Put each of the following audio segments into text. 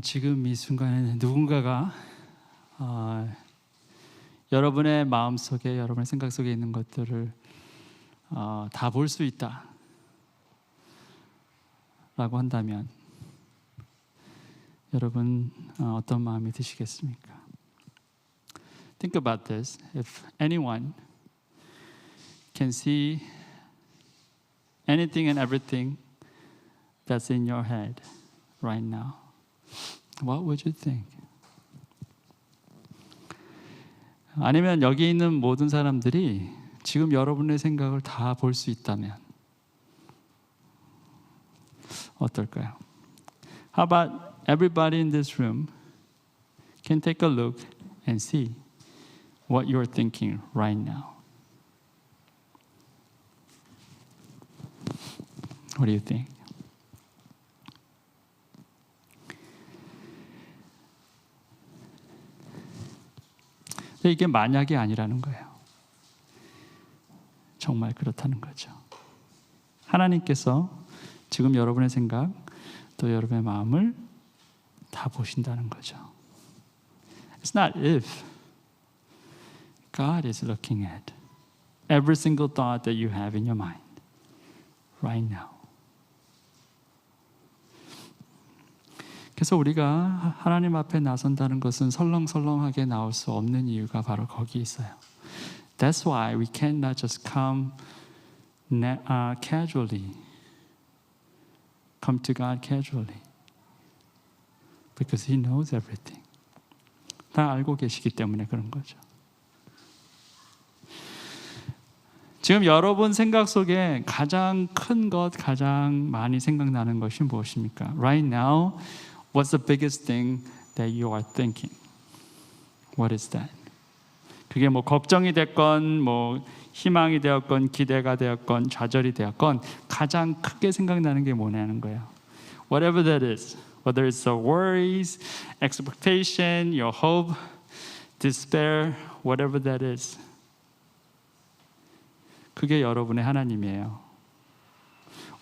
지금 이 순간에 누군가가 여러분의 마음속에, 여러분의 생각 속에 있는 것들을 다 볼 수 있다 라고 한다면 여러분 어떤 마음이 드시겠습니까? Think about this. If anyone can see anything and everything that's in your head right now, what would you think? 아니면 여기 있는 모든 사람들이 지금 여러분의 생각을 다 볼 수 있다면 어떨까요? How about everybody in this room can take a look and see what you're thinking right now? What do you think? 이게 만약이 아니라는 거예요. 정말 그렇다는 거죠. 하나님께서 지금 여러분의 생각 또 여러분의 마음을 다 보신다는 거죠. It's not if. God is looking at every single thought that you have in your mind right now. 그래서 우리가 하나님 앞에 나선다는 것은 설렁설렁하게 나올 수 없는 이유가 바로 거기 있어요. That's why we cannot just come casually. Come to God casually. Because He knows everything. 다 알고 계시기 때문에 그런 거죠. 지금 여러분 생각 속에 가장 큰 것, 가장 많이 생각나는 것이 무엇입니까? Right now, what's the biggest thing that you are thinking? What is that? 그게 뭐 걱정이 됐건, 뭐 희망이 되었건, 기대가 되었건, 좌절이 되었건 가장 크게 생각나는 게 뭐냐는 거예요. Whatever that is, whether it's the worries, expectation, your hope, despair, whatever that is. 그게 여러분의 하나님이에요.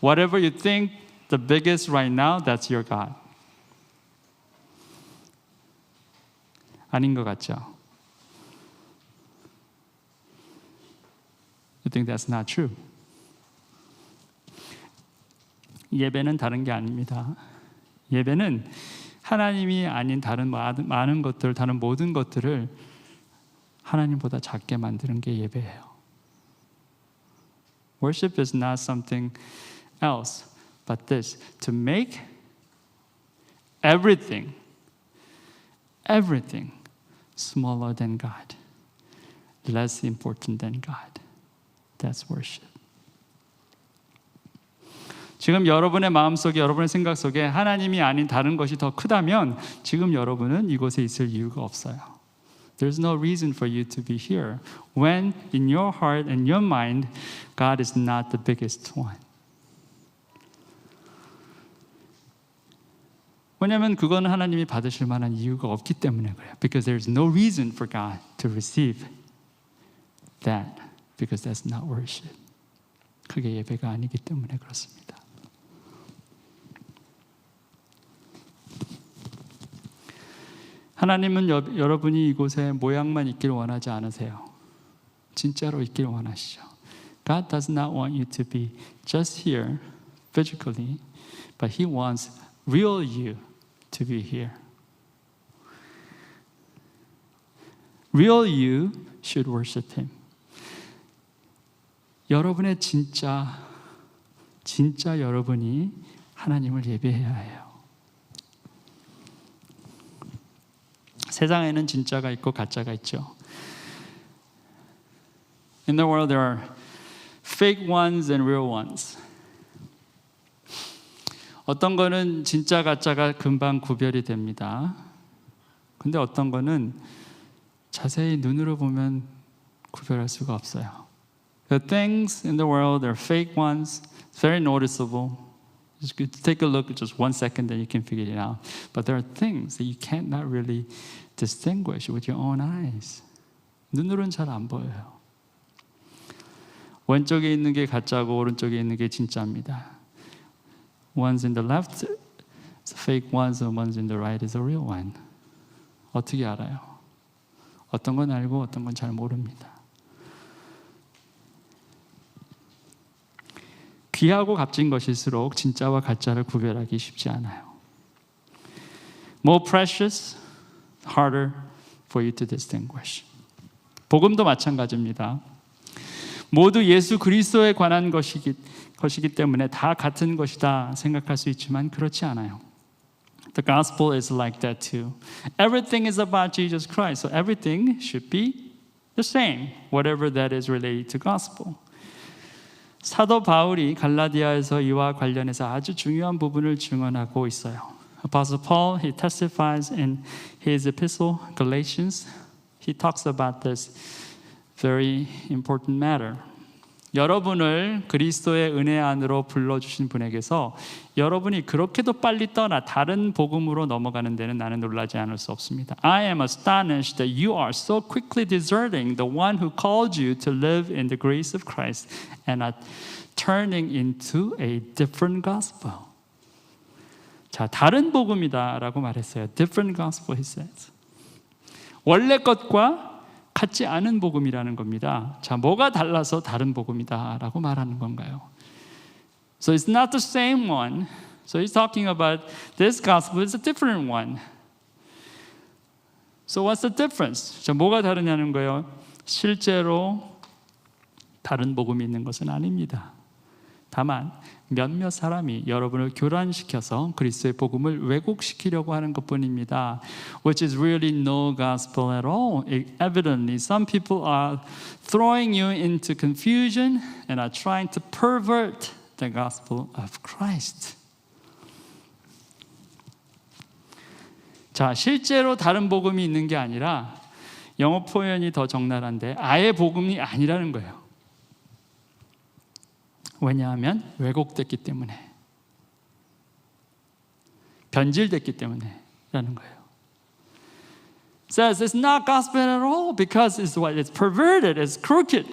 Whatever you think the biggest right now, that's your God. 아닌 것 같죠? You think that's not true? 예배는 다른 게 아닙니다. 예배는 하나님이 아닌 다른 많은 것들, 다른 모든 것들을 하나님보다 작게 만드는 게 예배예요. Worship is not something else but this, to make everything smaller than God, less important than God. That's worship. 지금 여러분의 마음속에, 여러분의 생각 속에 하나님이 아닌 다른 것이 더 크다면 지금 여러분은 이곳에 있을 이유가 없어요. There's no reason for you to be here when in your heart and your mind God is not the biggest one. 왜냐하면 그거는 하나님이 받으실 만한 이유가 없기 때문에 그래요. Because there's no reason for God to receive that. Because that's not worship. 그게 예배가 아니기 때문에 그렇습니다. 하나님은 여러분이 이곳에 모양만 있길 원하지 않으세요. 진짜로 있길 원하시죠. God does not want you to be just here physically, but He wants real you to be here. Real you should worship Him. 여러분의 진짜 여러분이 하나님을 예배해야 해요. 세상에는 진짜가 있고 가짜가 있죠. In the world there are fake ones and real ones. 어떤 거는 진짜 가짜가 금방 구별이 됩니다. 근데 어떤 거는 자세히 눈으로 보면 구별할 수가 없어요. The things in the world are fake ones. It's very noticeable. Just take a look at just 1 second, then you can figure it out. But there are things that you cannot really distinguish with your own eyes. 눈으로는 잘 안 보여요. 왼쪽에 있는 게 가짜고 오른쪽에 있는 게 진짜입니다. One's in the left The fake ones, the ones in the right is the real one. 어떻게 알아요? 어떤 건 알고 어떤 건 잘 모릅니다. 귀하고 값진 것일수록 진짜와 가짜를 구별하기 쉽지 않아요. More precious, harder for you to distinguish. 복음도 마찬가지입니다. 모두 예수 그리스도에 관한 것이기 때문에 다 같은 것이다 생각할 수 있지만 그렇지 않아요. The gospel is like that too. Everything is about Jesus Christ, so everything should be the same, whatever that is related to gospel. 사도 바울이 갈라디아에서 이와 관련해서 아주 중요한 부분을 증언하고 있어요. Apostle Paul, he testifies in his epistle, Galatians. He talks about this very important matter. 여러분을 그리스도의 은혜 안으로 불러주신 분에게서 여러분이 그렇게도 빨리 떠나 다른 복음으로 넘어가는 데는 나는 놀라지 않을 수 없습니다. I am astonished that you are so quickly deserting the one who called you to live in the grace of Christ and are turning into a different gospel. 자, 다른 복음이다라고 말했어요. Different gospel, he says. 원래 것과 같지 않은 복음이라는 겁니다. 자, 뭐가 달라서 다른 복음이다라고 말하는 건가요? So it's not the same one. So he's talking about this gospel is a different one. So what's the difference? 자, 뭐가 다르냐는 거예요. 실제로 다른 복음이 있는 것은 아닙니다. 다만 몇몇 사람이 여러분을 교란시켜서 그리스도의 복음을 왜곡시키려고 하는 것뿐입니다. Which is really no gospel at all. Evidently, some people are throwing you into confusion and are trying to pervert the gospel of Christ. 자, 실제로 다른 복음이 있는 게 아니라 영어 표현이 더 적나라한데 아예 복음이 아니라는 거예요. 왜냐하면 왜곡됐기 때문에, 변질됐기 때문에라는 거예요. Says it's not gospel at all because it's what? It's perverted, it's crooked,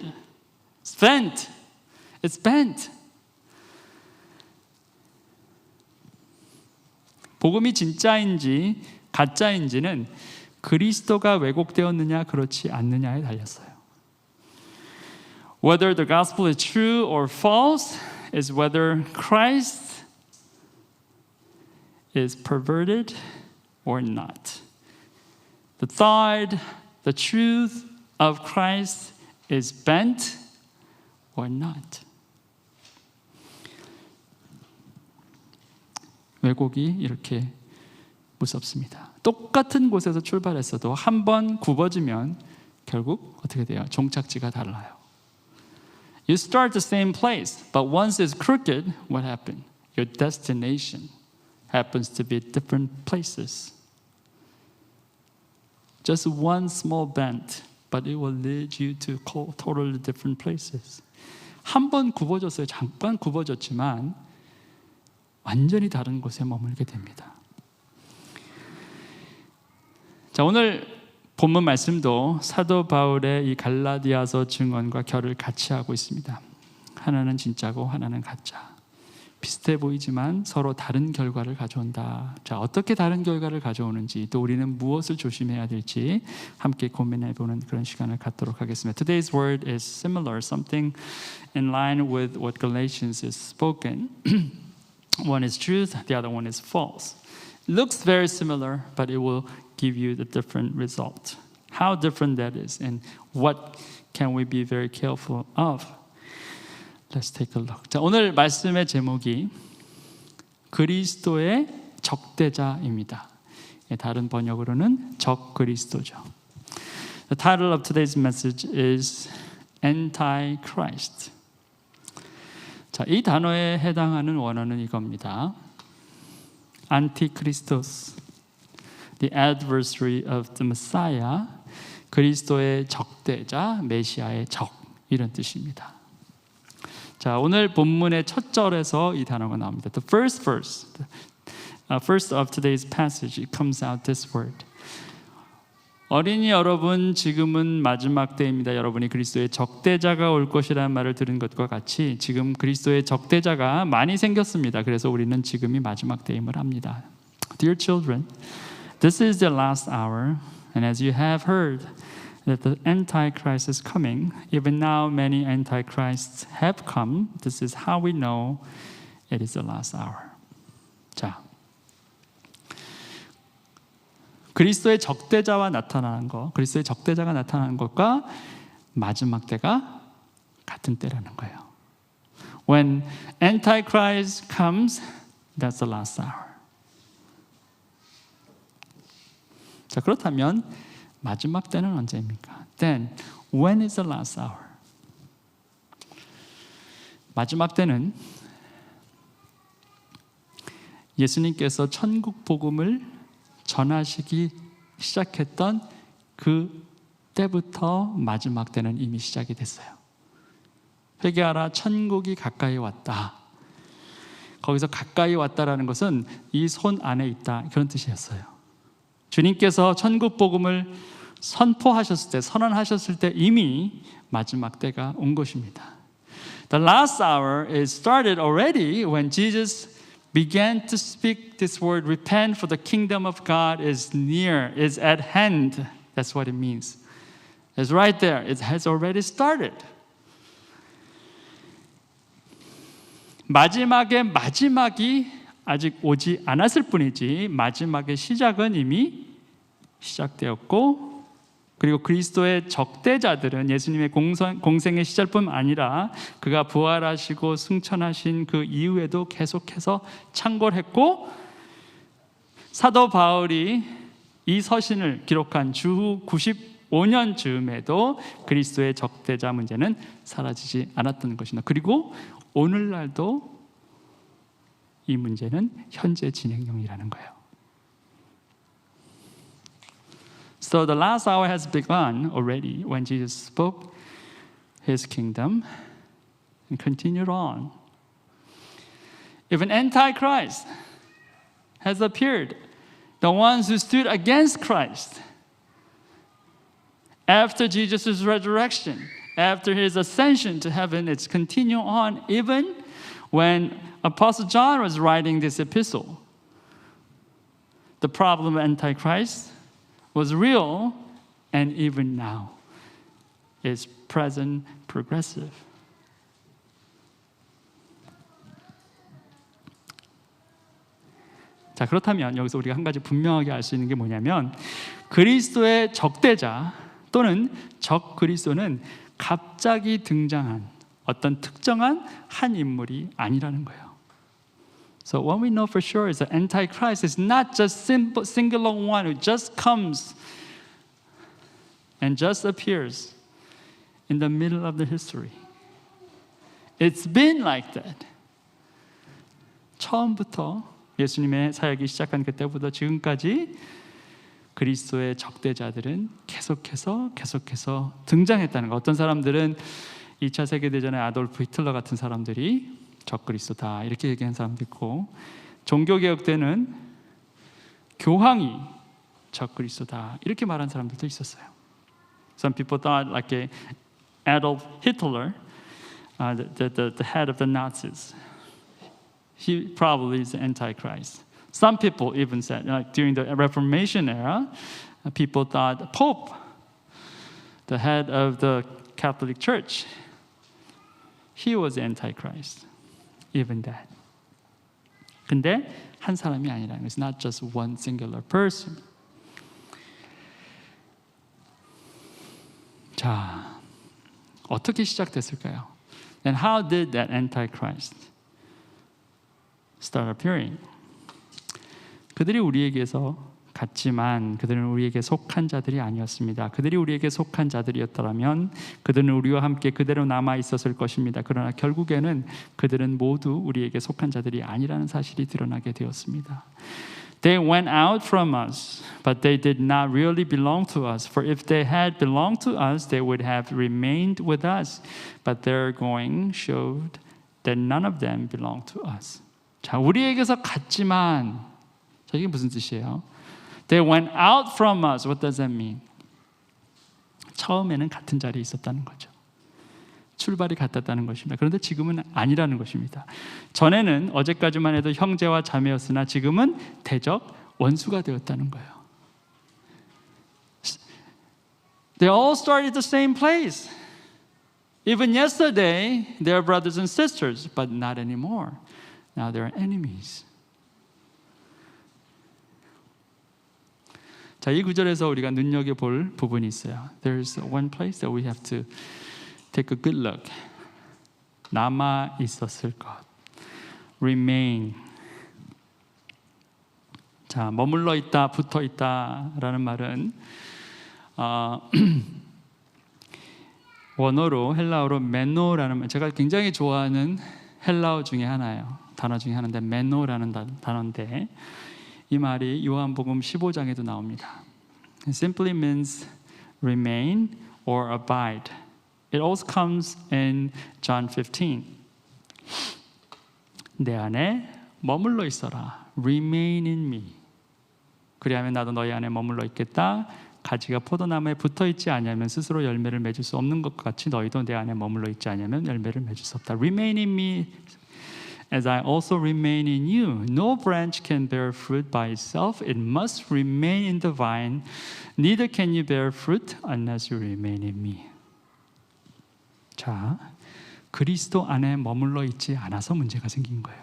it's bent, it's bent. 복음이 진짜인지 가짜인지는 그리스도가 왜곡되었느냐 그렇지 않느냐에 달렸어요. Whether the gospel is true or false is whether Christ is perverted or not. The thought, the truth of Christ is bent or not. 왜곡이 이렇게 무섭습니다. 똑같은 곳에서 출발했어도 한 번 굽어지면 결국 어떻게 돼요? 종착지가 달라요. You start the same place, but once it's crooked, what happened? Your destination happens to be different places. Just one small bend, but it will lead you to totally different places. 한 번 굽어졌어요. 잠깐 굽어졌지만 완전히 다른 곳에 머물게 됩니다. 자, 오늘 본문 말씀도 사도 바울의 이 갈라디아서 증언과 결을 같이 하고 있습니다. 하나는 진짜고 하나는 가짜. 비슷해 보이지만 서로 다른 결과를 가져온다. 자, 어떻게 다른 결과를 가져오는지, 또 우리는 무엇을 조심해야 될지 함께 고민해보는 그런 시간을 갖도록 하겠습니다. Today's word is similar, something in line with what Galatians is spoken. One is truth, the other one is false. Looks very similar, but it will give you the different result. How different that is and what can we be very careful of? Let's take a look. 자, 오늘 말씀의 제목이 그리스도의 적대자입니다. 다른 번역으로는 적 그리스도죠. The title of today's message is Antichrist. 자, 이 단어에 해당하는 원어는 이겁니다. Antichristos, the adversary of the Messiah, 그리스도의 적대자, 메시아의 적, 이런 뜻입니다. 자, 오늘 본문의 첫 절에서 이 단어가 나옵니다. The first verse, first of today's passage, it comes out this word. 어린이 여러분, 지금은 마지막 때입니다. 여러분이 그리스도의 적대자가 올 것이라는 말을 들은 것과 같이 지금 그리스도의 적대자가 많이 생겼습니다. 그래서 우리는 지금이 마지막 때임을 압니다. Dear children, this is the last hour, and as you have heard that the Antichrist is coming, even now many Antichrists have come. This is how we know it is the last hour. 자, 그리스도의 적대자가 나타나는 것과 마지막 때가 같은 때라는 거예요. When Antichrist comes, that's the last hour. 자, 그렇다면 마지막 때는 언제입니까? Then, when is the last hour? 마지막 때는 예수님께서 천국 복음을 전하시기 시작했던 그 때부터 마지막 때는 이미 시작이 됐어요. 회개하라, 천국이 가까이 왔다. 거기서 가까이 왔다라는 것은 이 손 안에 있다, 그런 뜻이었어요. 주님께서 천국 복음을 선포하셨을 때, 선언하셨을 때 이미 마지막 때가 온 것입니다. The last hour is started already when Jesus began to speak this word, repent for the kingdom of God is near, is at hand. That's what it means. It's right there. It has already started. 마지막이 아직 오지 않았을 뿐이지 마지막의 시작은 이미 시작되었고, 그리고 그리스도의 적대자들은 예수님의 공생의 시작뿐 아니라 그가 부활하시고 승천하신 그 이후에도 계속해서 창궐했고, 사도 바울이 이 서신을 기록한 주후 95년 즈음에도 그리스도의 적대자 문제는 사라지지 않았던 것입니다. 그리고 오늘날도 이 문제는 현재 진행형이라는 거예요. So the last hour has begun already when Jesus spoke his kingdom and continued on. If an antichrist has appeared, the ones who stood against Christ after Jesus' resurrection, after his ascension to heaven, it's continuing on even when Apostle John was writing this epistle. The problem of Antichrist was real, and even now is present, progressive. 자, 그렇다면 여기서 우리가 한 가지 분명하게 알 수 있는 게 뭐냐면, 그리스도의 적대자 또는 적 그리스도는 갑자기 등장한 어떤 특정한 한 인물이 아니라는 거예요. So what we know for sure is that Antichrist is not just singular one who just comes and just appears in the middle of the history. It's been like that. 처음부터 예수님의 사역이 시작한 그때부터 지금까지 그리스도의 적대자들은 계속해서 등장했다는 거. 어떤 사람들은 2차 세계대전의 아돌프 히틀러 같은 사람들이 적그리스도다 이렇게 얘기한 사람도 있고, 종교개혁 때는 교황이 적그리스도다 이렇게 말한 사람들도 있었어요. Some people thought like Adolf Hitler, the head of the Nazis, he probably is the Antichrist. Some people even said, like during the Reformation era, people thought Pope, the head of the Catholic Church, he was the Antichrist. Even that. 근데 한 사람이 아니라는 거예요. It's not just one singular person. 자, 어떻게 시작됐을까요? And how did that Antichrist start appearing? 그들이 우리에게서 같지만 그들은 우리에게 속한 자들이 아니었습니다. 그들이 우리에게 속한 자들이었더라면 그들은 우리와 함께 그대로 남아 있었을 것입니다. 그러나 결국에는 그들은 모두 우리에게 속한 자들이 아니라는 사실이 드러나게 되었습니다. They went out from us, but they did not really belong to us. For if they had belonged to us, they would have remained with us. But their going showed that none of them belonged to us. 자, 우리에게서 갔지만, 자, 이게 무슨 뜻이에요? They went out from us. What does that mean? 처음에는 같은 자리에 있었다는 거죠. 출발이 같았다는 것입니다. 그런데 지금은 아니라는 것입니다. 전에는 어제까지만 해도 형제와 자매였으나 지금은 대적 원수가 되었다는 거예요. They all started the same place. Even yesterday, they are brothers and sisters, but not anymore. Now they are enemies. 자, 이 구절에서 우리가 눈여겨볼 부분이 있어요. There's one place that we have to take a good look. 남아 있었을 것. Remain. 자, 머물러 있다, 붙어 있다라는 말은 원어로 헬라어로 메노라는 말, 제가 굉장히 좋아하는 헬라어 중에 하나예요. 단어 중에 하나인데 메노라는 단어인데 이 말이 요한복음 15장에도 나옵니다. It simply means remain or abide. It also comes in John 15. 내 안에 머물러 있어라. Remain in me. 그리하면 나도 너희 안에 머물러 있겠다. 가지가 포도나무에 붙어있지 않으면 스스로 열매를 맺을 수 없는 것 같이 너희도 내 안에 머물러 있지 않으면 열매를 맺을 수 없다. Remain in me as I also remain in you. No branch can bear fruit by itself. It must remain in the vine. Neither can you bear fruit unless you remain in me. 자, 그리스도 안에 머물러 있지 않아서 문제가 생긴 거예요.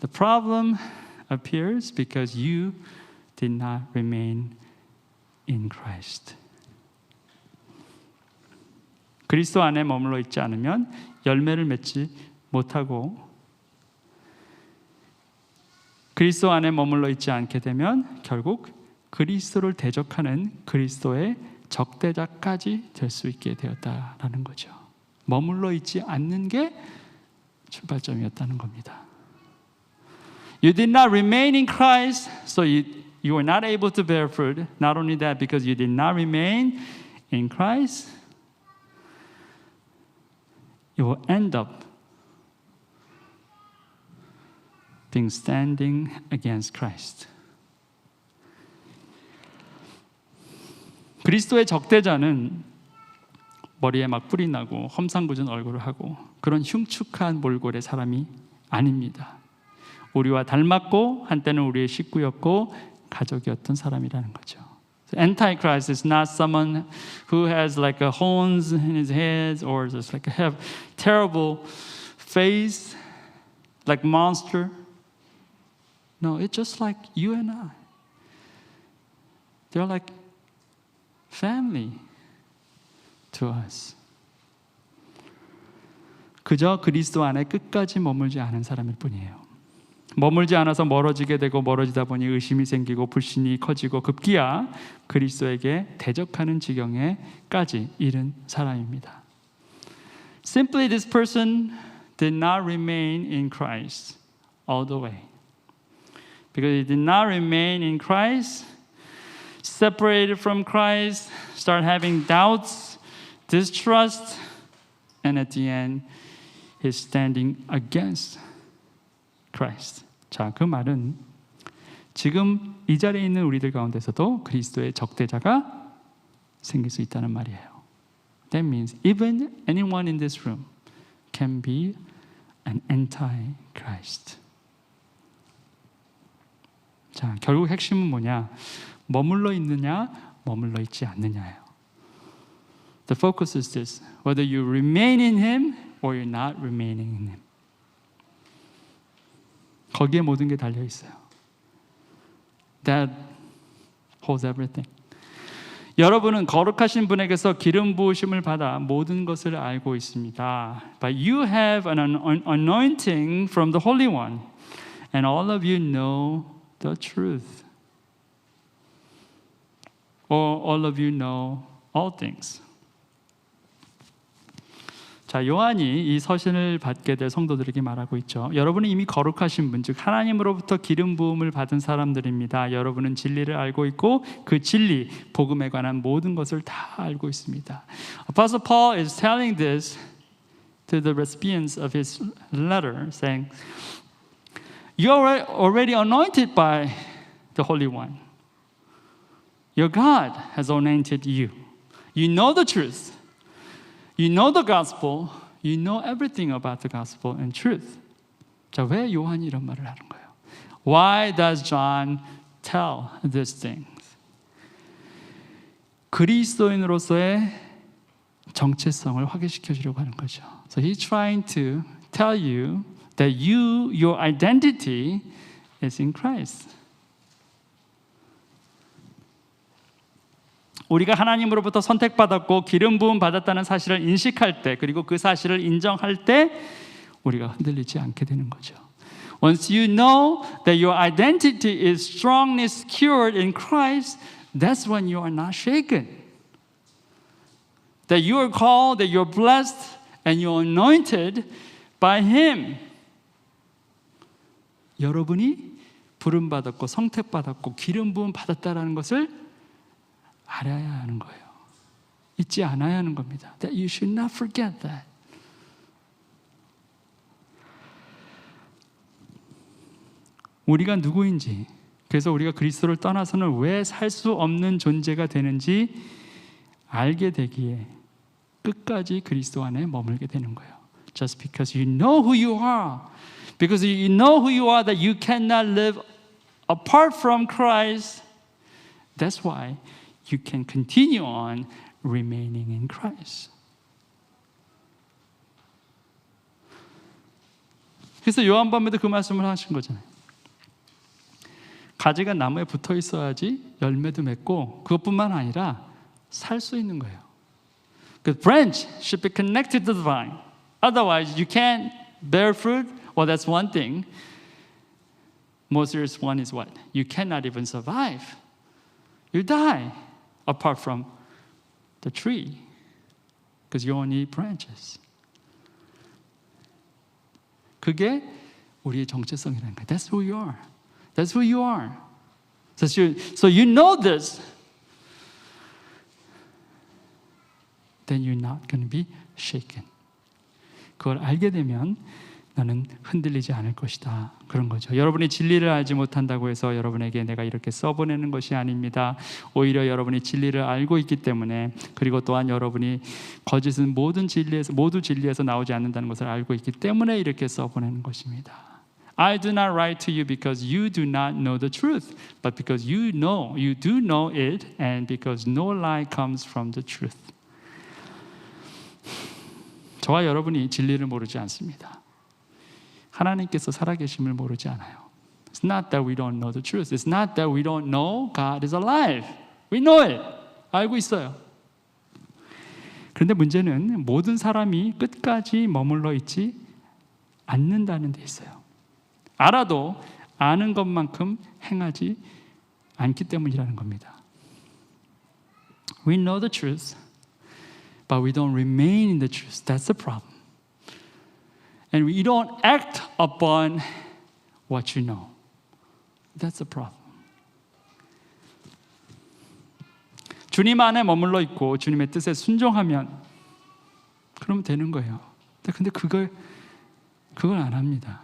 The problem appears because you did not remain in Christ. 그리스도 안에 머물러 있지 않으면 열매를 맺지 못하고 그리스도 안에 머물러 있지 않게 되면 결국 그리스도를 대적하는 그리스도의 적대자까지 될 수 있게 되었다라는 거죠. 머물러 있지 않는 게 출발점이었다는 겁니다. You did not remain in Christ, so you were not able to bear fruit. Not only that, because you did not remain in Christ, you will end up being standing against Christ. 그리스도의 적대자는 머리에 막 뿔이 나고 험상궂은 얼굴을 하고 그런 흉측한 몰골의 사람이 아닙니다. 우리와 닮았고 한때는 우리의 식구였고 가족이었던 사람이라는 거죠. Antichrist is not someone who has like a horns in his head or just like a terrible face, like monster. No, it's just like you and I. They're like family to us. 그저 그리스도 안에 끝까지 머물지 않은 사람일 뿐이에요. 머물지 않아서 멀어지게 되고 멀어지다 보니 의심이 생기고 불신이 커지고 급기야 그리스도에게 대적하는 지경에까지 이른 사람입니다. Simply this person did not remain in Christ all the way. Because he did not remain in Christ, separated from Christ, start having doubts, distrust, and at the end, he's standing against Christ. 자, 그 말은 지금 이 자리에 있는 우리들 가운데서도 그리스도의 적대자가 생길 수 있다는 말이에요. That means even anyone in this room can be an anti-Christ. 자, 결국 핵심은 뭐냐? 머물러 있느냐, 머물러 있지 않느냐예요. The focus is this: whether you remain in Him or you're not remaining in Him. 거기에 모든 게 달려 있어요. That holds everything. 여러분은 거룩하신 분에게서 기름 부으심을 받아 모든 것을 알고 있습니다. But you have an anointing from the Holy One, and all of you know the truth. Or all of you know all things. 자, 요한이 이 서신을 받게 될 성도들에게 말하고 있죠. 여러분은 이미 거룩하신 분, 즉 하나님으로부터 기름 부음을 받은 사람들입니다. 여러분은 진리를 알고 있고 그 진리, 복음에 관한 모든 것을 다 알고 있습니다. Apostle Paul is telling this to the recipients of his letter, saying, You are already anointed by the Holy One. Your God has anointed you. You know the truth. You know the gospel. You know everything about the gospel and truth. 자, 왜 요한이 이런 말을 하는 거예요? Why does John tell these things? 그리스도인으로서의 정체성을 확인시켜 주려고 하는 거죠. So he's trying to tell you that your identity is in Christ. 우리가 하나님으로부터 선택받았고 기름 부음 받았다는 사실을 인식할 때, 그리고 그 사실을 인정할 때 우리가 흔들리지 않게 되는 거죠. Once you know that your identity is strongly secured in Christ, that's when you are not shaken. That you are called, that you're blessed, and you're anointed by Him. 여러분이 부름받았고 선택받았고 기름 부음 받았다라는 것을 알아야 하는 거예요. 잊지 않아야 하는 겁니다. That you should not forget that. 우리가 누구인지, 그래서 우리가 그리스도를 떠나서는 왜 살 수 없는 존재가 되는지 알게 되기에 끝까지 그리스도 안에 머물게 되는 거예요. Just because you know who you are, because you know who you are, that you cannot live apart from Christ, that's why you can continue on remaining in Christ. 그래서 요한복음에도 그 말씀을 하신 거잖아요. 가지가 나무에 붙어 있어야지 열매도 맺고 그것뿐만 아니라 살 수 있는 거예요. The branch should be connected to the vine. Otherwise, you can't bear fruit. Well, that's one thing. More serious one is what? You cannot even survive. You die apart from the tree because you only need branches. 그게 우리의 정체성이라는 거예요. That's who you are. That's who you are. So you know this. Then you're not going to be shaken. 그걸 알게 되면 나는 흔들리지 않을 것이다. 그런 거죠. 여러분이 진리를 알지 못한다고 해서 여러분에게 내가 이렇게 써보내는 것이 아닙니다. 오히려 여러분이 진리를 알고 있기 때문에, 그리고 또한 여러분이 거짓은 모두 진리에서 나오지 않는다는 것을 알고 있기 때문에 이렇게 써보내는 것입니다. I do not write to you because you do not know the truth, but because you do know it, and because no lie comes from the truth. 저와 여러분이 진리를 모르지 않습니다. 하나님께서 살아계심을 모르지 않아요. It's not that we don't know the truth. It's not that we don't know God is alive. We know it. 알고 있어요. 그런데 문제는 모든 사람이 끝까지 머물러 있지 않는다는 데 있어요. 알아도 아는 것만큼 행하지 않기 때문이라는 겁니다. We know the truth, but we don't remain in the truth. That's the problem. And we don't act upon what you know. That's the problem. 주님 안에 머물러 있고 주님의 뜻에 순종하면 그러면 되는 거예요. 근데 그걸 안 합니다.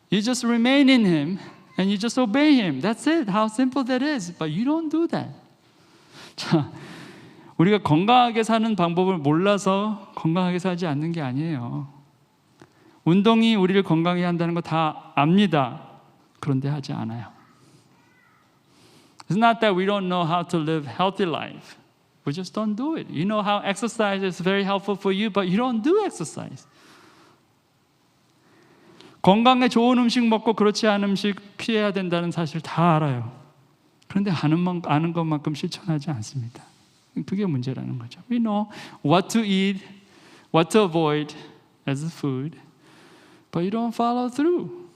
You just remain in Him and you just obey Him. That's it. How simple that is. But you don't do that. 자, 우리가 건강하게 사는 방법을 몰라서 건강하게 살지 않는 게 아니에요. 운동이 우리를 건강하게 한다는 거 다 압니다. 그런데 하지 않아요. It's not that we don't know how to live healthy life. We just don't do it. You know how exercise is very helpful for you, but you don't do exercise. 건강에 좋은 음식 먹고 그렇지 않은 음식 피해야 된다는 사실 다 알아요. 그런데 아는 것만큼 실천하지 않습니다. 그게 문제라는 거죠. We know what to eat, what to avoid as a food, but you don't follow through.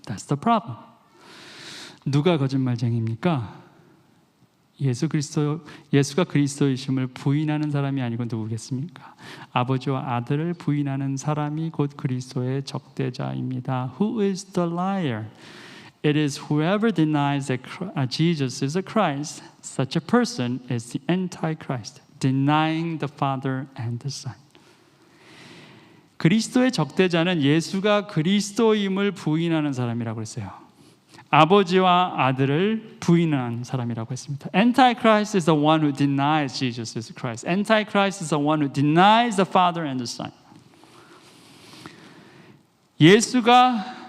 That's the problem. 누가 거짓말쟁이입니까? 예수가 그리스도이심을 부인하는 사람이 아니고 누구겠습니까? 아버지와 아들을 부인하는 사람이 곧 그리스도의 적대자입니다. Who is the liar? It is whoever denies that Jesus is the Christ. Such a person is the Antichrist, denying the Father and the Son. 그리스도의 적대자는 예수가 그리스도임을 부인하는 사람이라고 했어요. 아버지와 아들을 부인한 사람이라고 했습니다. Antichrist is the one who denies Jesus is Christ. Antichrist is the one who denies the Father and the Son. 예수가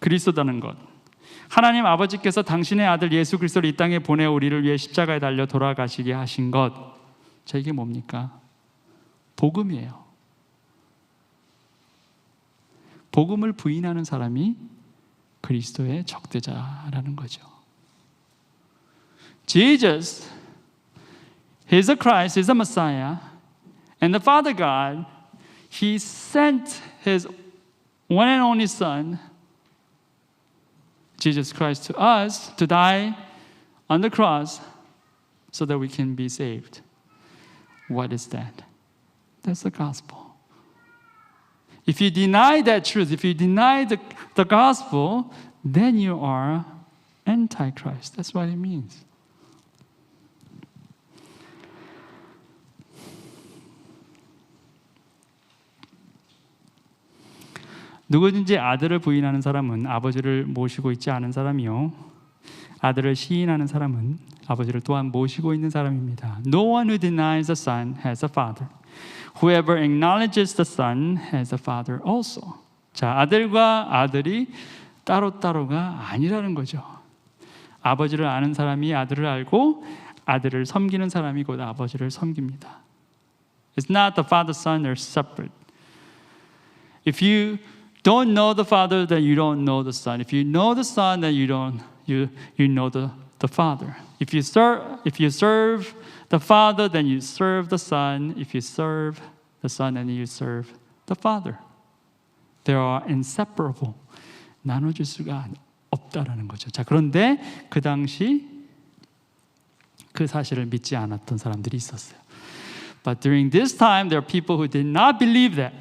그리스도라는 것, 하나님 아버지께서 당신의 아들 예수 그리스도를 이 땅에 보내 우리를 위해 십자가에 달려 돌아가시게 하신 것, 자, 이게 뭡니까? 복음이에요. 복음을 부인하는 사람이 그리스도의 적대자라는 거죠. Jesus, He's a Christ, He's a Messiah, and the Father God, He sent His one and only Son, Jesus Christ, to us to die on the cross so that we can be saved. What is that? That's the gospel. If you deny that truth, if you deny the gospel, then you are antichrist. That's what it means. 누구든지 아들을 부인하는 사람은 아버지를 모시고 있지 않은 사람이요, 아들을 시인하는 사람은 아버지를 또한 모시고 있는 사람입니다. No one who denies the Son has a father. Whoever acknowledges the Son has a father also. 자, 아들과 아들이 따로따로가 아니라는 거죠. 아버지를 아는 사람이 아들을 알고 아들을 섬기는 사람이 곧 아버지를 섬깁니다. It's not the Father, Son, they're separate. If you don't know the Father, then you don't know the Son. If you know the Son, then you know the Father. If you serve the Father, then you serve the Son. If you serve the Son, then you serve the Father. They are inseparable. 나눠줄 수가 없다라는 거죠. 자, 그런데 그 당시 그 사실을 믿지 않았던 사람들이 있었어요. But during this time, there are people who did not believe that.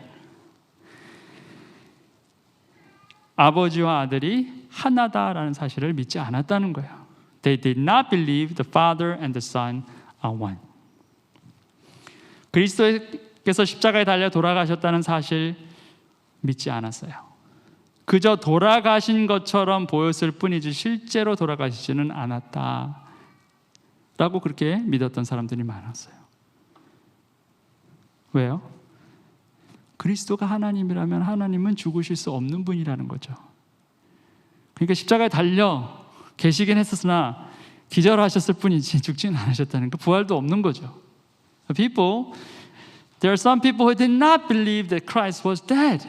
아버지와 아들이 하나다라는 사실을 믿지 않았다는 거예요. They did not believe the Father and the Son are one. 그리스도께서 십자가에 달려 돌아가셨다는 사실 믿지 않았어요. 그저 돌아가신 것처럼 보였을 뿐이지 실제로 돌아가시지는 않았다라고 그렇게 믿었던 사람들이 많았어요. 왜요? 그리스도가 하나님이라면 하나님은 죽으실 수 없는 분이라는 거죠. 그러니까 십자가에 달려 계시긴 했었으나 기절하셨을 뿐이지 죽지는 않으셨다는 거, 부활도 없는 거죠. People, there are some people who did not believe that Christ was dead.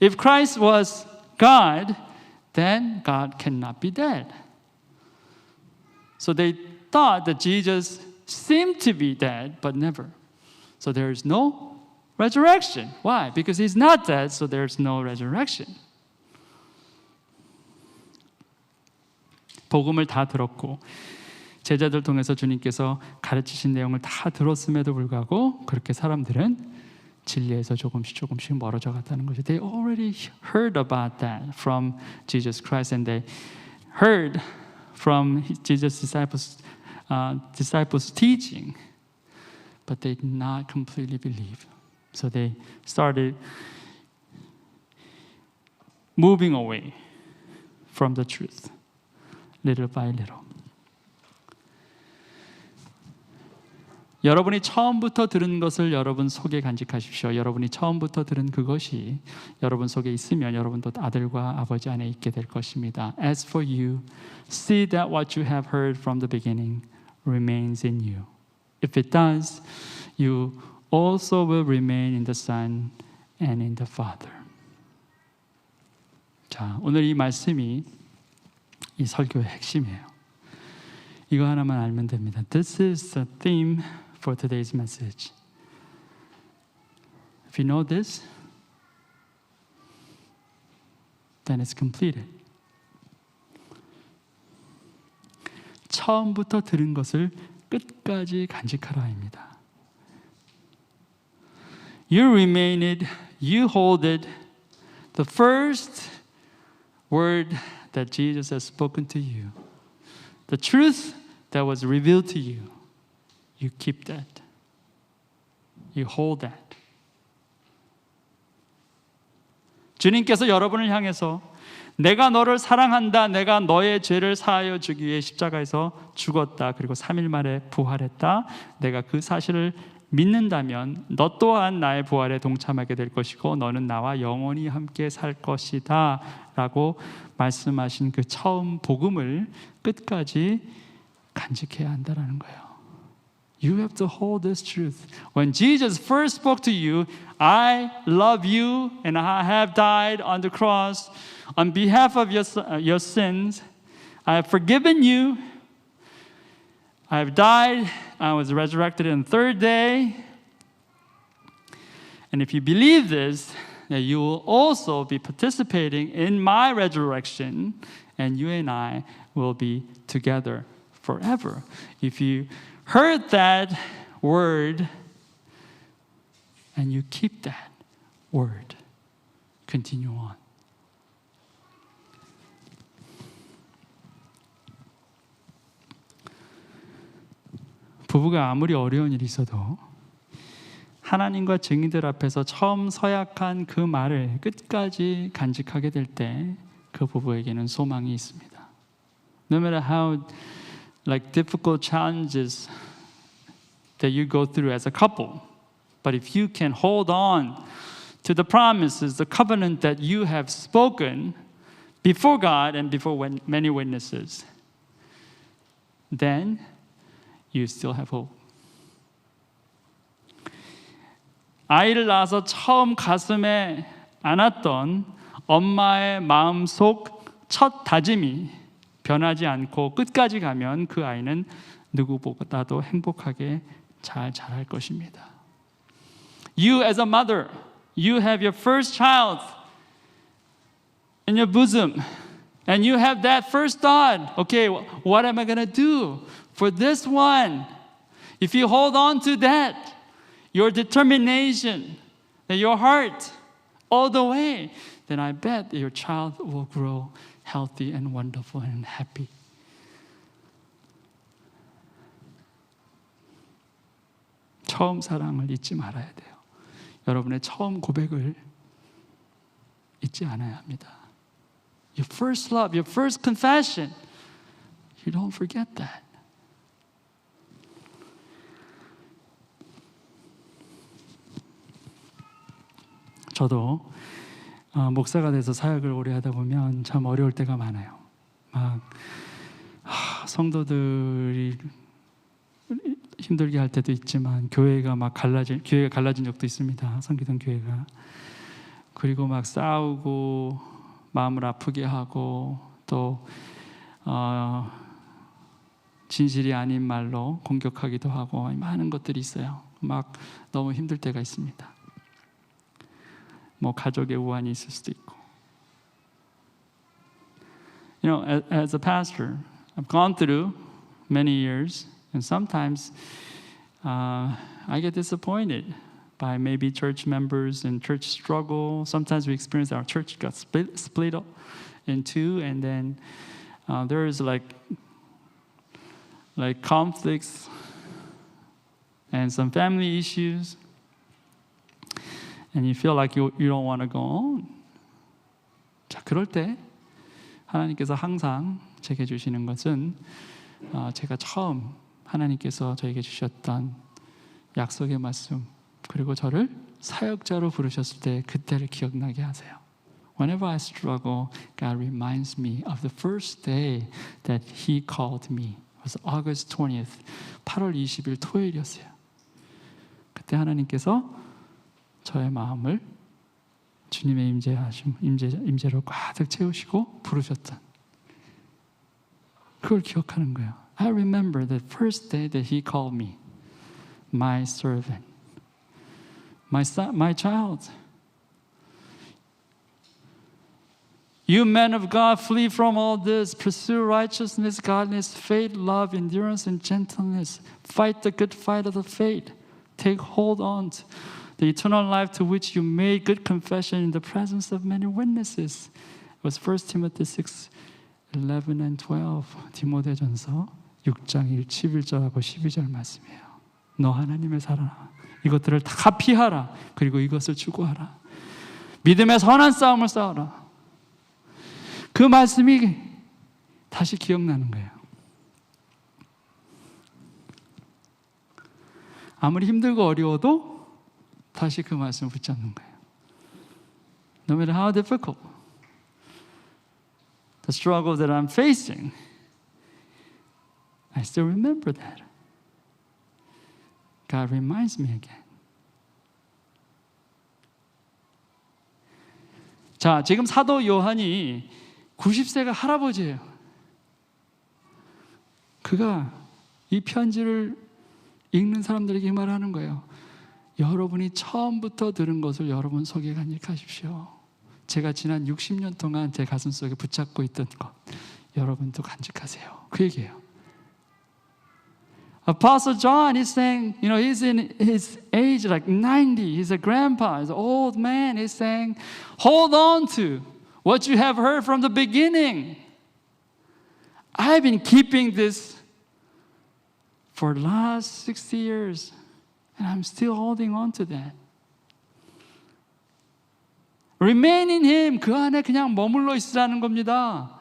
If Christ was God, then God cannot be dead. So they thought that Jesus seemed to be dead, but never. So there is no resurrection. Why? Because He's not dead, so there's no resurrection. 복음을 다 들었고 제자들 통해서 주님께서 가르치신 내용을 다 들었음에도 불구하고 그렇게 사람들은 진리에서 조금씩 멀어져 갔다는 거죠. They already heard about that from Jesus Christ, and they heard from Jesus' disciples teaching, but they did not completely believe. So they started moving away from the truth, little by little. 여러분이 처음부터 들은 것을 여러분 속에 간직하십시오. 여러분이 처음부터 들은 그것이 여러분 속에 있으면 여러분도 아들과 아버지 안에 있게 될 것입니다. As for you, see that what you have heard from the beginning remains in you. If it does, you also will remain in the Son and in the Father. 자, 오늘 이 말씀이 이 설교의 핵심이에요. 이거 하나만 알면 됩니다. This is the theme for today's message. If you know this, then it's completed. 처음부터 들은 것을 끝까지 간직하라입니다. You remain it, you hold it. The first word that Jesus has spoken to you, the truth that was revealed to you, you keep that. You hold that. 주님께서 여러분을 향해서 내가 너를 사랑한다, 내가 너의 죄를 사하여 주기 위해 십자가에서 죽었다, 그리고 3일 만에 부활했다, 내가 그 사실을 믿는다면 너 또한 나의 부활에 동참하게 될 것이고 너는 나와 영원히 함께 살 것이다 라고 말씀하신 그 처음 복음을 끝까지 간직해야 한다는 거예요. You have to hold this truth. When Jesus first spoke to you, I love you and I have died on the cross on behalf of your sins. I have forgiven you. I have died. I was resurrected on the third day. And if you believe this, that you will also be participating in my resurrection, and you and I will be together forever. If you heard that word and you keep that word, continue on. 부부가 아무리 어려운 일이 있어도 하나님과 증인들 앞에서 처음 서약한 그 말을 끝까지 간직하게 될 때 그 부부에게는 소망이 있습니다. No matter how difficult challenges that you go through as a couple, but if you can hold on to the promises, the covenant that you have spoken before God and before many witnesses, then you still have hope. 아이를 낳아서 처음 가슴에 안았던 엄마의 마음속 첫 다짐이 변하지 않고 끝까지 가면 그 아이는 누구보다도 행복하게 잘 자랄 것입니다. You as a mother, you have your first child in your bosom, and you have that first thought, okay, what am I going to do for this one? If you hold on to that, your determination, your heart, all the way, then I bet your child will grow healthy and wonderful and happy. 처음 사랑을 잊지 말아야 돼요. 여러분의 처음 고백을 잊지 않아야 합니다. Your first love, your first confession, you don't forget that. 저도 목사가 돼서 사역을 오래 하다 보면 참 어려울 때가 많아요. 막 성도들이 힘들게 할 때도 있지만 교회가 갈라진 적도 있습니다. 성기동 교회가. 그리고 막 싸우고 마음을 아프게 하고 또 진실이 아닌 말로 공격하기도 하고 많은 것들이 있어요. 막 너무 힘들 때가 있습니다. 뭐 가족의 우환이 있을 수도 있고. You know, as a pastor, I've gone through many years, and sometimes I get disappointed by maybe church members and church struggle. Sometimes we experience our church got split up in two, and then there is like conflicts and some family issues. And you feel like you don't want to go on. 자, 그럴 때 하나님께서 항상 제게 주시는 것은 제가 처음 하나님께서 저에게 주셨던 약속의 말씀, 그리고 저를 사역자로 부르셨을 때 그때를 기억나게 하세요. Whenever I struggle, God reminds me of the first day that He called me. It was August 20th, 8월 20일 토요일이었어요. 그때 하나님께서 저의 마음을 주님의 임재로 가득 채우시고 부르셨던 그걸 기억하는 거예요. I remember the first day that He called me, my servant, my son, my child. You men of God, flee from all this. Pursue righteousness, godliness, faith, love, endurance, and gentleness. Fight the good fight of the faith. Take hold on to the eternal life to which you made good confession in the presence of many witnesses. It was 1 Timothy 6:11 and 12. 디모데전서 6장 11절하고 12절 말씀이에요. 너 하나님의 사랑, 이것들을 다 피하라. 그리고 이것을 추구하라. 믿음의 선한 싸움을 싸우라. 그 말씀이 다시 기억나는 거예요. 아무리 힘들고 어려워도 다시 그 말씀을 붙잡는 거예요. No matter how difficult the struggle that I'm facing, I still remember that. God reminds me again. 자, 지금 사도 요한이 90세가 할아버지예요. 그가 이 편지를 읽는 사람들에게 말하는 거예요. 여러분이 처음부터 들은 것을 여러분 속에 간직하십시오. 제가 지난 60년 동안 제 가슴 속에 붙잡고 있던 것 여러분도 간직하세요. 그 얘기예요. Apostle John is saying, he's in his age like 90. He's a grandpa. He's an old man. He's saying, hold on to what you have heard from the beginning. I've been keeping this for the last 60 years, and I'm still holding on to that. Remain in Him. 그 안에 그냥 머물러 있으라는 겁니다.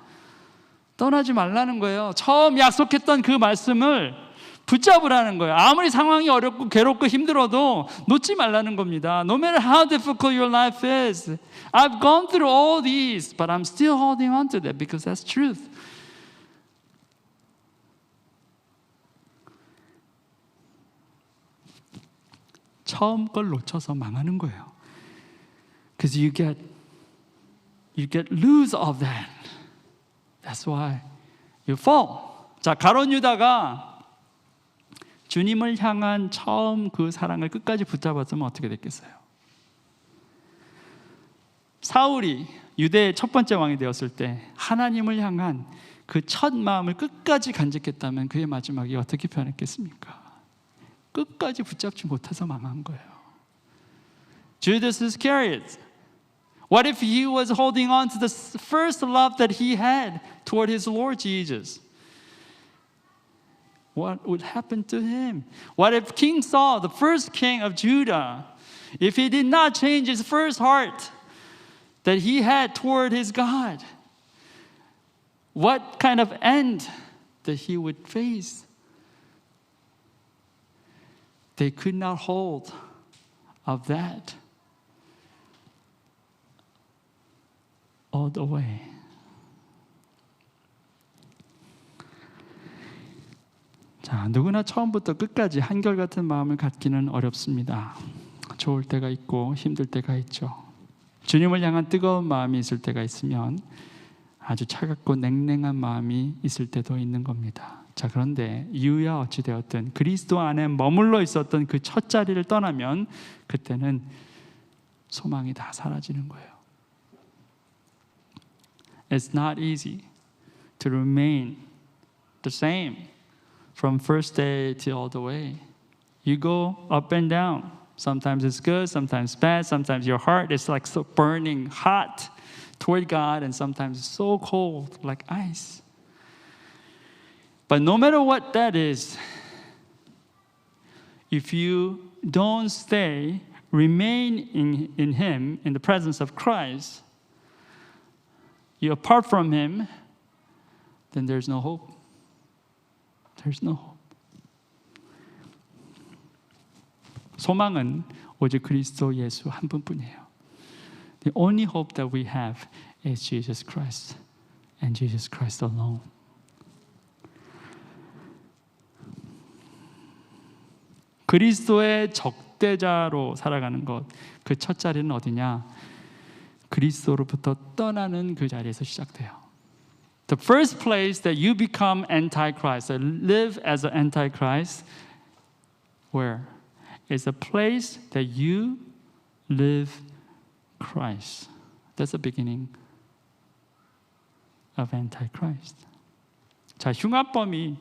떠나지 말라는 거예요. 처음 약속했던 그 말씀을 붙잡으라는 거예요. 아무리 상황이 어렵고 괴롭고 힘들어도 놓지 말라는 겁니다. No matter how difficult your life is, I've gone through all these, but I'm still holding on to that because that's truth. 처음 걸 놓쳐서 망하는 거예요. Because you get loose of that. That's why you fall. 자, 가룟 유다가 주님을 향한 처음 그 사랑을 끝까지 붙잡았으면 어떻게 됐겠어요? 사울이 유대의 첫 번째 왕이 되었을 때 하나님을 향한 그 첫 마음을 끝까지 간직했다면 그의 마지막이 어떻게 변했겠습니까? 끝까지 붙잡지 못해서 망한 거예요. Judas Iscariot. What if he was holding on to the first love that he had toward his Lord Jesus? What would happen to him? What if King Saul, the first king of Judah, if he did not change his first heart that he had toward his God, what kind of end that he would face? They could not hold of that all the way. 자, 누구나 처음부터 끝까지 한결같은 마음을 갖기는 어렵습니다. 좋을 때가 있고 힘들 때가 있죠. 주님을 향한 뜨거운 마음이 있을 때가 있으면 아주 차갑고 냉랭한 마음이 있을 때도 있는 겁니다. 자, 그런데 이유야 어찌 되었든 그리스도 안에 머물러 있었던 그 첫 자리를 떠나면 그때는 소망이 다 사라지는 거예요. It's not easy to remain the same from first day till all the way. You go up and down. Sometimes it's good, sometimes bad. Sometimes your heart is like so burning hot toward God, and sometimes it's so cold like ice. But no matter what that is, if you don't stay, remain in Him, in the presence of Christ, you apart from Him, then there's no hope. There's no hope. 소망은 오직 그리스도 예수 한 분뿐이에요. The only hope that we have is Jesus Christ and Jesus Christ alone. 그리스도의 적대자로 살아가는 것, 그 첫 자리는 어디냐? 그리스도로부터 떠나는 그 자리에서 시작돼요. The first place that you become antichrist, that live as an antichrist, where? It's a place that you live Christ. That's the beginning of antichrist. 자, 흉악범이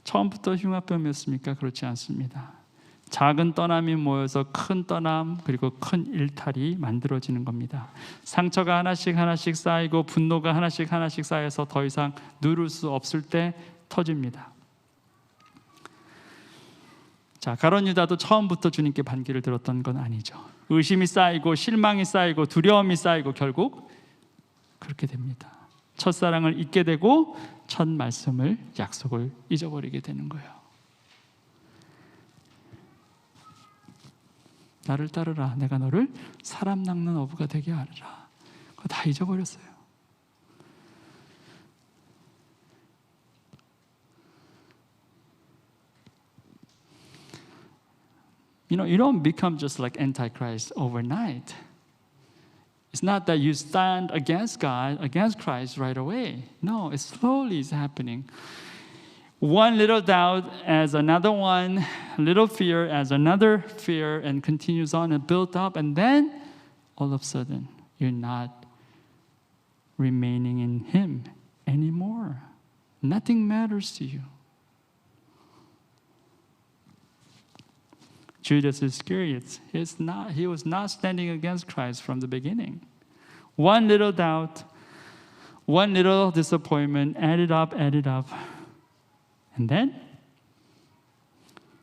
처음부터 흉악범이었습니까? 그렇지 않습니다. 작은 떠남이 모여서 큰 떠남 그리고 큰 일탈이 만들어지는 겁니다. 상처가 하나씩 쌓이고 분노가 하나씩 쌓여서 더 이상 누를 수 없을 때 터집니다. 자, 가룟 유다도 처음부터 주님께 반기를 들었던 건 아니죠. 의심이 쌓이고 실망이 쌓이고 두려움이 쌓이고 결국 그렇게 됩니다. 첫사랑을 잊게 되고 첫 말씀을 약속을 잊어버리게 되는 거예요. 나를 따르라. 내가 너를 사람 낚는 어부가 되게 하리라. 그거 다 잊어버렸어요. You don't become just like Antichrist overnight. It's not that you stand against God, against Christ right away. No, it slowly is happening. One little doubt as another one, little fear as another fear, and continues on and built up, and then all of a sudden you're not remaining in Him anymore. Nothing matters to you. Judas Iscariot, he was not standing against Christ from the beginning. One little doubt, one little disappointment, added up. And then,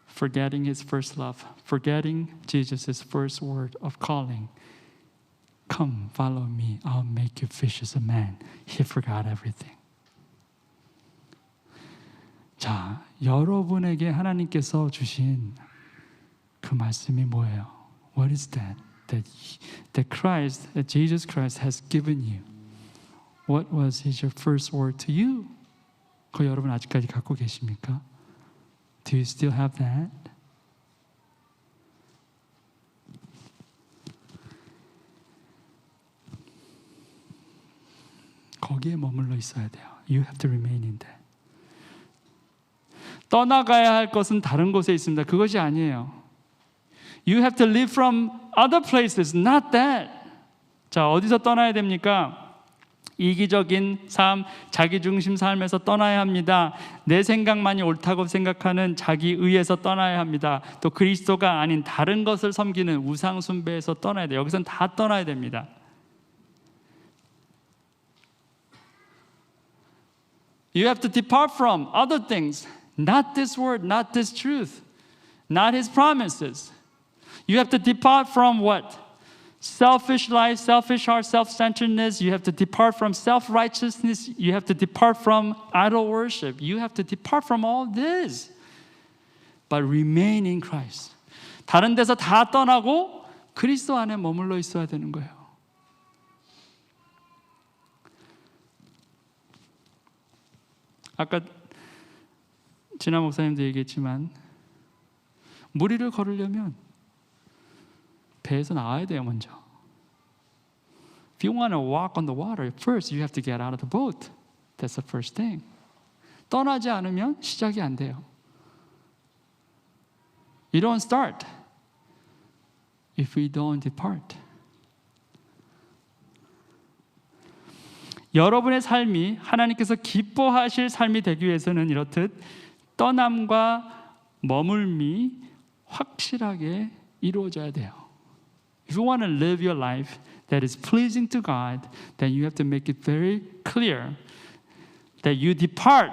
forgetting his first love, forgetting Jesus' first word of calling. Come, follow me, I'll make you fishers of men. He forgot everything. 자, 여러분에게 하나님께서 주신 그 말씀이 뭐예요? What is that? That Christ, that Jesus Christ has given you. What was your first word to you? 그거 여러분 아직까지 갖고 계십니까? Do you still have that? 거기에 머물러 있어야 돼요. You have to remain in that. 떠나가야 할 것은 다른 곳에 있습니다. 그것이 아니에요. You have to leave from other places, not that. 자, 어디서 떠나야 됩니까? 이기적인 삶, 자기중심 삶에서 떠나야 합니다. 내 생각만이 옳다고 생각하는 자기의에서 떠나야 합니다. 또 그리스도가 아닌 다른 것을 섬기는 우상 숭배에서 떠나야 돼요. 여기서는 다 떠나야 됩니다. You have to depart from other things, not this word, not this truth, not His promises. You have to depart from what? Selfish life, selfish heart, self-centeredness. You have to depart from self-righteousness. You have to depart from idol worship. You have to depart from all this. But remain in Christ. 다른 데서 다 떠나고 그리스도 안에 머물러 있어야 되는 거예요. 아까 진아 목사님도 얘기했지만 무리를 걸으려면 배에서 나와야 돼요, 먼저. If you want to walk on the water, first you have to get out of the boat. That's the first thing. 떠나지 않으면 시작이 안 돼요. You don't start if we don't depart. 여러분의 삶이 하나님께서 기뻐하실 삶이 되기 위해서는 이렇듯 떠남과 머물미 확실하게 이루어져야 돼요. If you want to live your life that is pleasing to God, then you have to make it very clear that you depart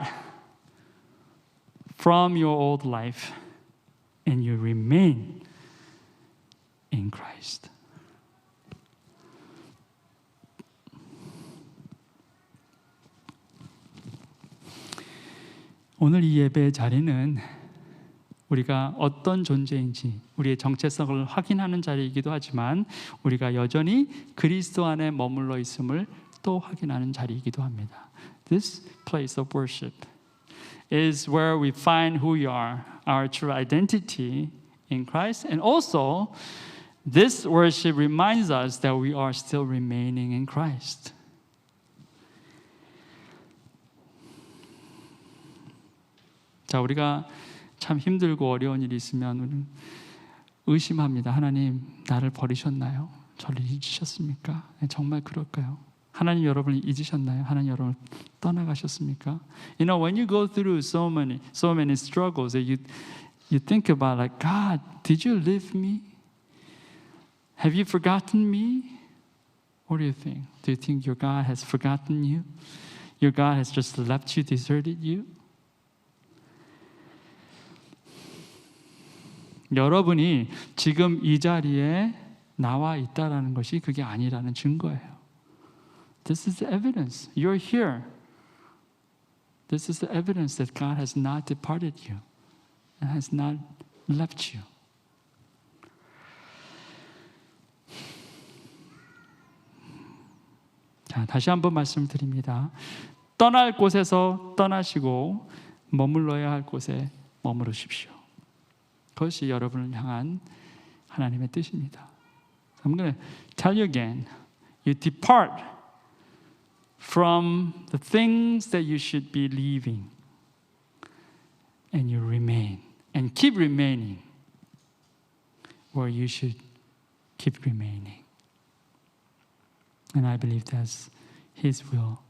from your old life and you remain in Christ. 오늘 이 예배의 자리는 우리가 어떤 존재인지 우리의 정체성을 확인하는 자리이기도 하지만 우리가 여전히 그리스도 안에 머물러 있음을 또 확인하는 자리이기도 합니다. This place of worship is where we find who we are, our true identity in Christ, and also this worship reminds us that we are still remaining in Christ. 자, 우리가 참 힘들고 어려운 일이 있으면 우리는 의심합니다. 하나님, 나를 버리셨나요? 저를 잊으셨습니까? 정말 그럴까요? 하나님 여러분을 잊으셨나요? 하나님 여러분을 떠나가셨습니까? You know, when you go through so many struggles, that you think about like, God, did you leave me? Have you forgotten me? What do you think? Do you think your God has forgotten you? Your God has just left you, deserted you? 여러분이 지금 이 자리에 나와 있다라는 것이 그게 아니라는 증거예요. This is the evidence. You're here. This is the evidence that God has not departed you and has not left you. 자, 다시 한번 말씀드립니다. 떠날 곳에서 떠나시고 머물러야 할 곳에 머무르십시오. 그것이 여러분을 향한 하나님의 뜻입니다. I'm going to tell you again. You depart from the things that you should be leaving, and you remain and keep remaining where you should keep remaining. And I believe that's His will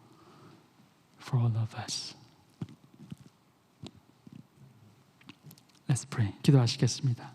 for all of us. Let's pray. 기도하시겠습니다.